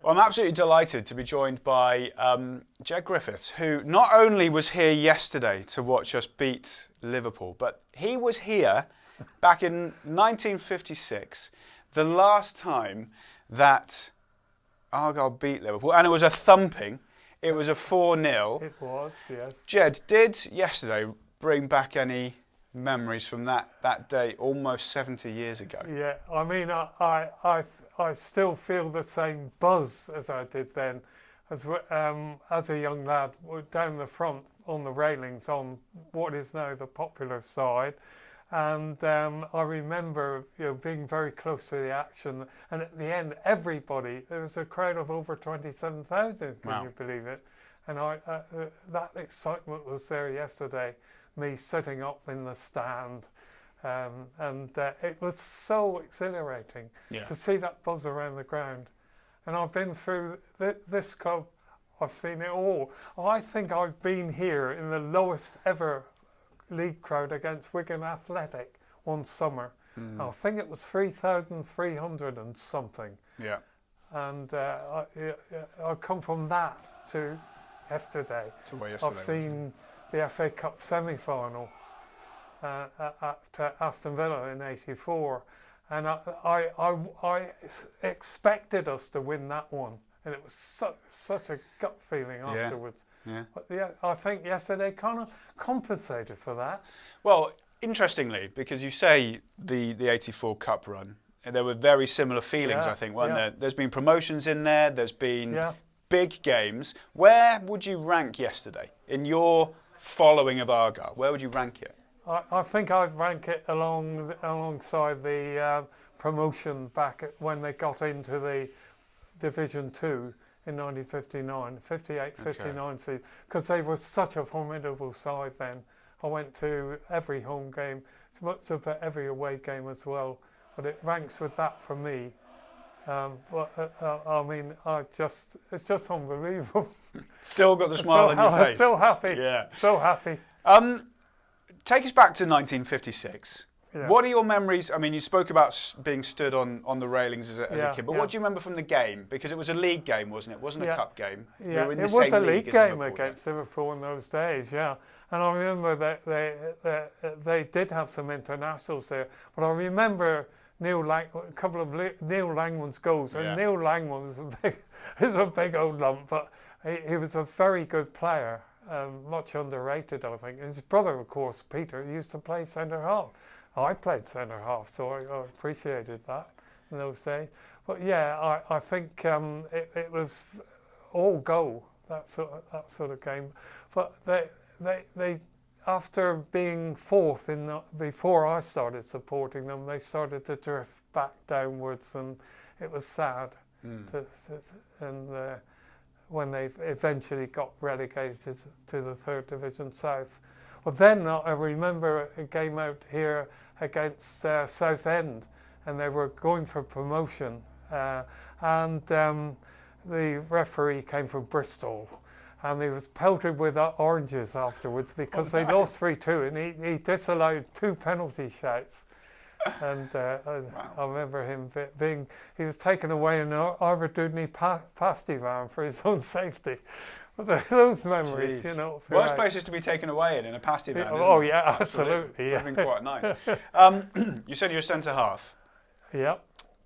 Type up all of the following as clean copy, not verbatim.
Well, I'm absolutely delighted to be joined by Jed Griffiths, who not only was here yesterday to watch us beat Liverpool, but he was here back in 1956, the last time that Argyle beat Liverpool, and it was a thumping. It was a 4-0. It was, yes. Jed, did yesterday bring back any memories from that day almost 70 years ago? Yeah, I mean, I still feel the same buzz as I did then. As a young lad, down the front on the railings on what is now the Popular side. And I remember being very close to the action. And at the end, there was a crowd of over 27,000, can you believe it? And that excitement was there yesterday, me sitting up in the stand. And it was so exhilarating to see that buzz around the ground. And I've been through this club, I've seen it all. I think I've been here in the lowest ever league crowd against Wigan Athletic one summer. I think it was 3,300 and something. Yeah. And I come from that to yesterday. I've seen the FA Cup semi-final at Aston Villa in '84, and I expected us to win that one, and it was such a gut feeling afterwards. Yeah. But I think yesterday kind of compensated for that. Well, interestingly, because you say the '84 Cup run, there were very similar feelings, I think, weren't there? There's been promotions in there, there's been big games. Where would you rank yesterday in your following of Argyle? Where would you rank it? I think I'd rank it alongside the promotion back when they got into the Division 2 in 1959, 59 season, because they were such a formidable side then. I went to every home game, much of every away game as well, but it ranks with that for me. I mean, it's just unbelievable. Still got the smile on your face. Still happy. Yeah. So happy. Take us back to 1956. Yeah. What are your memories? I mean, you spoke about being stood on the railings as a kid, but what do you remember from the game? Because it was a league game, wasn't it? It wasn't a cup game. Yeah, it was a league game against Liverpool in those days, yeah. And I remember that they did have some internationals there, but I remember a couple of Neil Langman's goals. And Neil Langman was a big old lump, but he was a very good player. Much underrated, I think. His brother, of course, Peter, used to play centre half. I played centre half, so I appreciated that in those days. But yeah, I think it was all goal, that sort of game. But they after being fourth before I started supporting them, they started to drift back downwards, and it was sad. When they eventually got relegated to the 3rd Division South. Well, then I remember a game out here against Southend, and they were going for promotion, and the referee came from Bristol, and he was pelted with oranges afterwards because they lost 3-2, and he disallowed 2 penalty shouts. And I remember him he was taken away in Iverdudney pasty van for his own safety. But those memories, Worst places to be taken away in a pasty van, isn't it? Oh, yeah, absolutely. Yeah. Would have been quite nice. You said you're centre half. Yeah.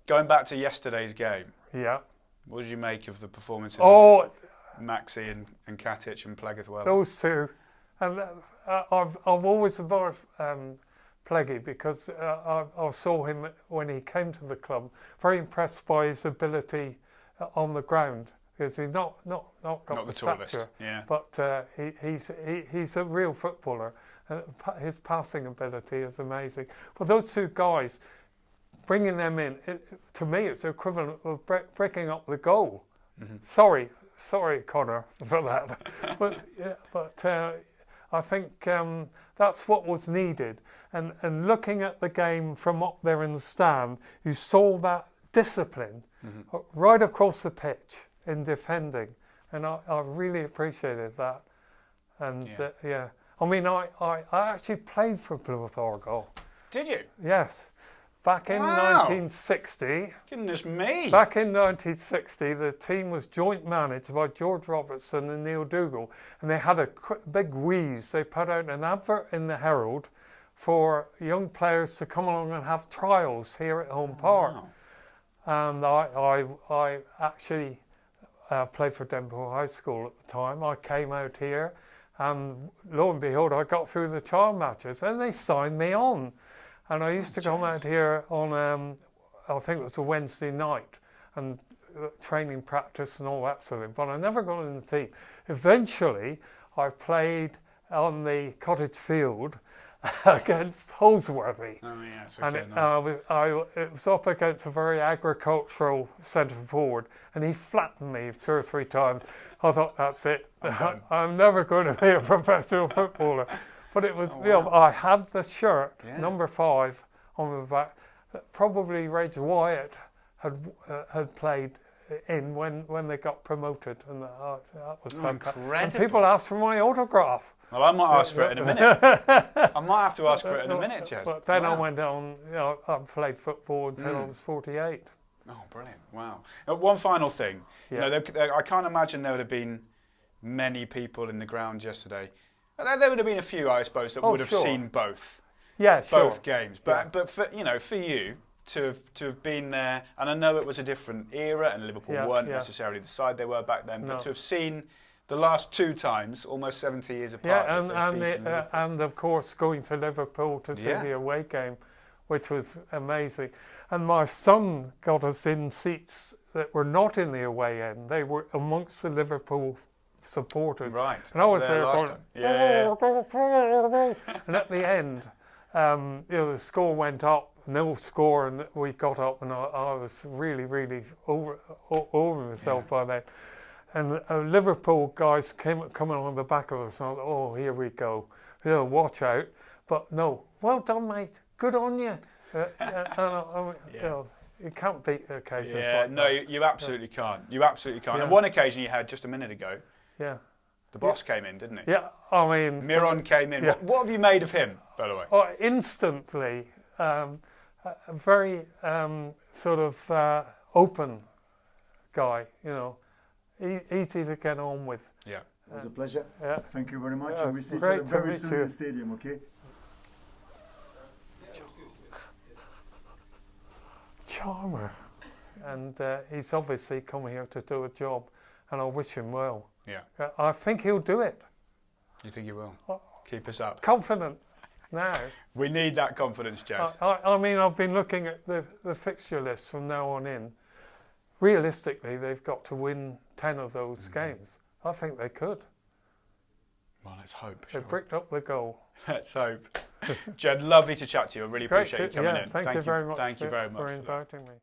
Going back to yesterday's game. Yeah. What did you make of the performances of Maxi and Katic and Plegath? Those two. And I've always admired Pleggy, because I saw him when he came to the club, very impressed by his ability on the ground, because he's not got the tallest, stature, but he's a real footballer. His passing ability is amazing. But those two guys, bringing them in, to me, it's the equivalent of breaking up the goal. Sorry, Connor, for that. but I think that's what was needed. And looking at the game from up there in the stand, you saw that discipline right across the pitch in defending. And I really appreciated that. And I mean, I actually played for Plymouth Argyle. Did you? Yes. Back in Wow. 1960, Goodness me. back in 1960, the team was joint managed by George Robertson and Neil Dougal, and they had a big wheeze. They put out an advert in the Herald for young players to come along and have trials here at home park. Wow. And I actually played for Denver High School at the time. I came out here, and lo and behold, I got through the trial matches, and they signed me on. And I used to come out here on, I think it was a Wednesday night, and training practice and all that sort of thing, but I never got in the team. Eventually, I played on the cottage field against Holsworthy. Oh, yes, And okay, it was up against a very agricultural centre forward, and he flattened me 2 or 3 times. I thought, that's it. I'm never going to be a professional footballer. But it was, you know, I had the shirt, number 5, on the back, that probably Reg Wyatt had played in when they got promoted, and that was fantastic. Incredible. And people asked for my autograph. Well, I might ask for it in a minute. I might have to ask for it in a minute, Jed. But then I went on, you know, I played football until I was 48. Oh, brilliant. Wow. One final thing. Yeah. You know, I can't imagine there would have been many people in the ground yesterday. There would have been a few, I suppose, that would have seen both. Yeah, sure. Both games. But for, you know, for you to have been there, and I know it was a different era, and Liverpool weren't necessarily the side they were back then, but to have seen the last 2 times, almost 70 years apart. Yeah, and of course going to Liverpool to see the away game, which was amazing. And my son got us in seats that were not in the away end. They were amongst the Liverpool supporters. Right. And I was there last going, time. and at the end, you know, the score went up, nil score, and we got up, and I was really, really over myself by then. And Liverpool guys coming on the back of us, and I thought, oh, here we go. You know, watch out. But no, well done, mate. Good on you. You know, you can't beat the occasions like no, that. you absolutely can't. You absolutely can't. Yeah. And one occasion you had just a minute ago, Yeah. the boss came in, didn't he? Yeah, I mean... Miron came in. Yeah. What have you made of him, by the way? Oh, instantly, a very sort of open guy, you know, easy to get on with. Yeah. It was a pleasure. Yeah. Thank you very much. Yeah, And we see each great other to very meet soon you. in the stadium, okay? Charmer. And he's obviously come here to do a job, and I wish him well. Yeah. I think he'll do it. You think you will? Keep us up. Confident now. We need that confidence, Jed. I mean, I've been looking at the fixture list from now on in. Realistically, they've got to win 10 of those games. I think they could. Well, let's hope. They've bricked up the goal. Let's hope. Jed, lovely to chat to you. I really Great appreciate you coming in. Thank you very much Thank you very much for for that. inviting me.